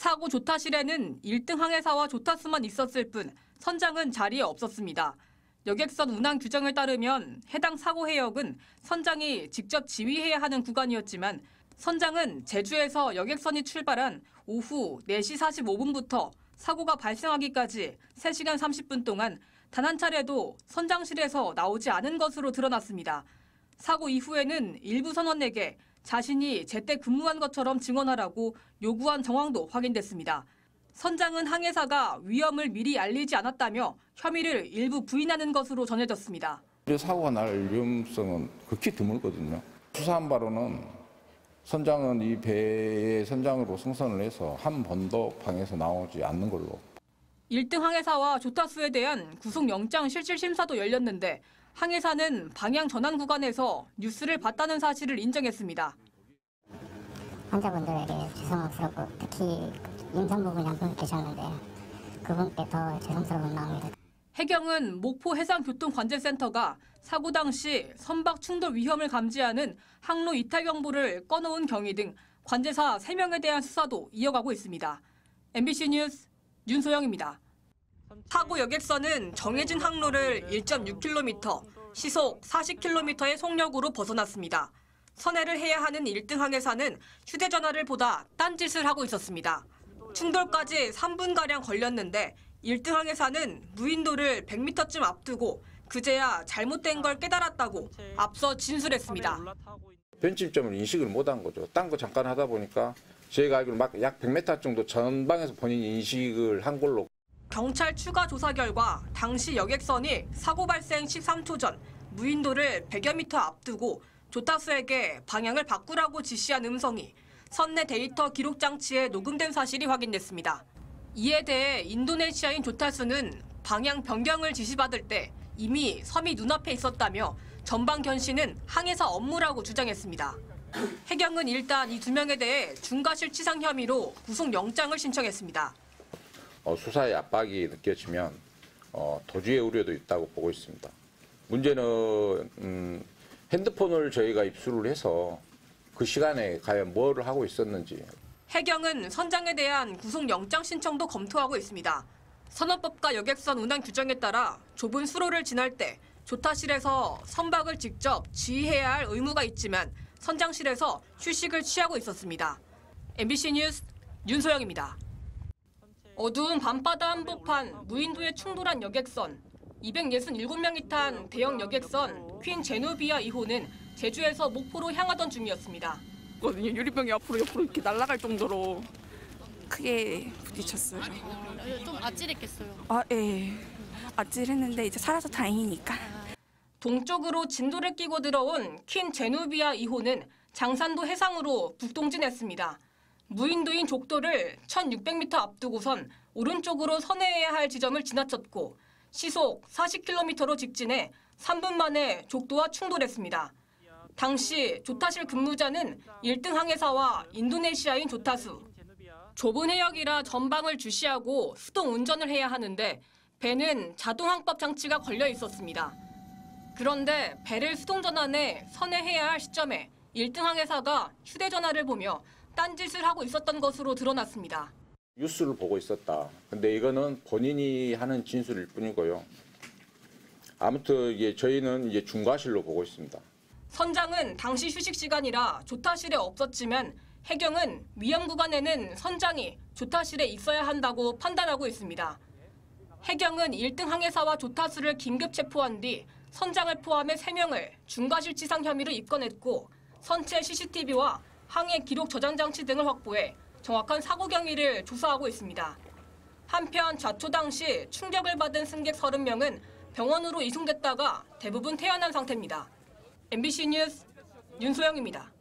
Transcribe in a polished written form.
사고 조타실에는 1등 항해사와 조타수만 있었을 뿐 선장은 자리에 없었습니다. 여객선 운항 규정에 따르면 해당 사고 해역은 선장이 직접 지휘해야 하는 구간이었지만 선장은 제주에서 여객선이 출발한 오후 4시 45분부터 사고가 발생하기까지 3시간 30분 동안 단 한 차례도 선장실에서 나오지 않은 것으로 드러났습니다. 사고 이후에는 일부 선원에게 자신이 제때 근무한 것처럼 증언하라고 요구한 정황도 확인됐습니다. 선장은 항해사가 위험을 미리 알리지 않았다며 혐의를 일부 부인하는 것으로 전해졌습니다. 사고가 날 위험성은 극히 드물거든요. 수사한 바로는 선장은 이 배의 선장으로 승선을 해서 한 번도 방에서 나오지 않는 걸로. 1등 항해사와 조타수에 대한 구속영장 실질심사도 열렸는데 항해사는 방향 전환 구간에서 뉴스를 봤다는 사실을 인정했습니다. 환자분들에게 죄송스럽고 특히 임산부분이 한 분 계셨는데 그분께 더 죄송스러운 마음입니다. 해경은 목포 해상교통관제센터가 사고 당시 선박 충돌 위험을 감지하는 항로 이탈 경보를 꺼놓은 경위 등 관제사 3명에 대한 수사도 이어가고 있습니다. MBC 뉴스 윤소영입니다. 사고 여객선은 정해진 항로를 1.6km, 시속 40km의 속력으로 벗어났습니다. 선회를 해야 하는 1등 항해사는 휴대전화를 보다 딴짓을 하고 있었습니다. 충돌까지 3분가량 걸렸는데 1등 항해사는 무인도를 100m쯤 앞두고 그제야 잘못된 걸 깨달았다고 앞서 진술했습니다. 변칙점을 인식을 못한 거죠. 딴 거 잠깐 하다 보니까 저희가 알기로 약 100m 정도 전방에서 본인이 인식을 한 걸로. 경찰 추가 조사 결과 당시 여객선이 사고 발생 13초 전 무인도를 100여 미터 앞두고 조타수에게 방향을 바꾸라고 지시한 음성이 선내 데이터 기록 장치에 녹음된 사실이 확인됐습니다. 이에 대해 인도네시아인 조타수는 방향 변경을 지시받을 때 이미 섬이 눈앞에 있었다며 전방 견신은 항해사 업무라고 주장했습니다. 해경은 일단 이 2명에 대해 중과실치상 혐의로 구속영장을 신청했습니다. 수사의 압박이 느껴지면 도주의 우려도 있다고 보고 있습니다. 문제는 핸드폰을 저희가 입수를 해서 그 시간에 과연 뭘 하고 있었는지. 해경은 선장에 대한 구속영장 신청도 검토하고 있습니다. 선업법과 여객선 운항 규정에 따라 좁은 수로를 지날 때 조타실에서 선박을 직접 지휘해야 할 의무가 있지만 선장실에서 휴식을 취하고 있었습니다. MBC 뉴스 윤소영입니다. 어두운 밤바다 한복판 무인도에 충돌한 여객선. 267명이 탄 대형 여객선 퀸 제노비아 2호는 제주에서 목포로 향하던 중이었습니다. 유리병이 앞으로 옆으로 이렇게 날아갈 정도로 크게 부딪혔어요. 좀 아찔했겠어요. 예. 아찔했는데 이제 살아서 다행이니까. 동쪽으로 진도를 끼고 들어온 퀸 제노비아 2호는 장산도 해상으로 북동진했습니다. 무인도인 족도를 1600m 앞두고선 오른쪽으로 선회해야 할 지점을 지나쳤고 시속 40km로 직진해 3분 만에 족도와 충돌했습니다. 당시 조타실 근무자는 1등 항해사와 인도네시아인 조타수. 좁은 해역이라 전방을 주시하고 수동 운전을 해야 하는데 배는 자동항법 장치가 걸려 있었습니다. 그런데 배를 수동 전환해 선회해야 할 시점에 1등 항해사가 휴대전화를 보며 딴짓을 하고 있었던 것으로 드러났습니다. 뉴스를 보고 있었다. 근데 이거는 본인이 하는 진술일 뿐이고요. 아무튼 저희는 중과실로 보고 있습니다. 선장은 당시 휴식 시간이라 조타실에 없었지만 해경은 위험 구간에는 선장이 조타실에 있어야 한다고 판단하고 있습니다. 해경은 1등 항해사와 조타수를 긴급 체포한 뒤 선장을 포함해 3명을 중과실치상 혐의로 입건했고 선체 CCTV와 항해 기록 저장 장치 등을 확보해 정확한 사고 경위를 조사하고 있습니다. 한편 좌초 당시 충격을 받은 승객 30명은 병원으로 이송됐다가 대부분 퇴원한 상태입니다. MBC 뉴스 윤소영입니다.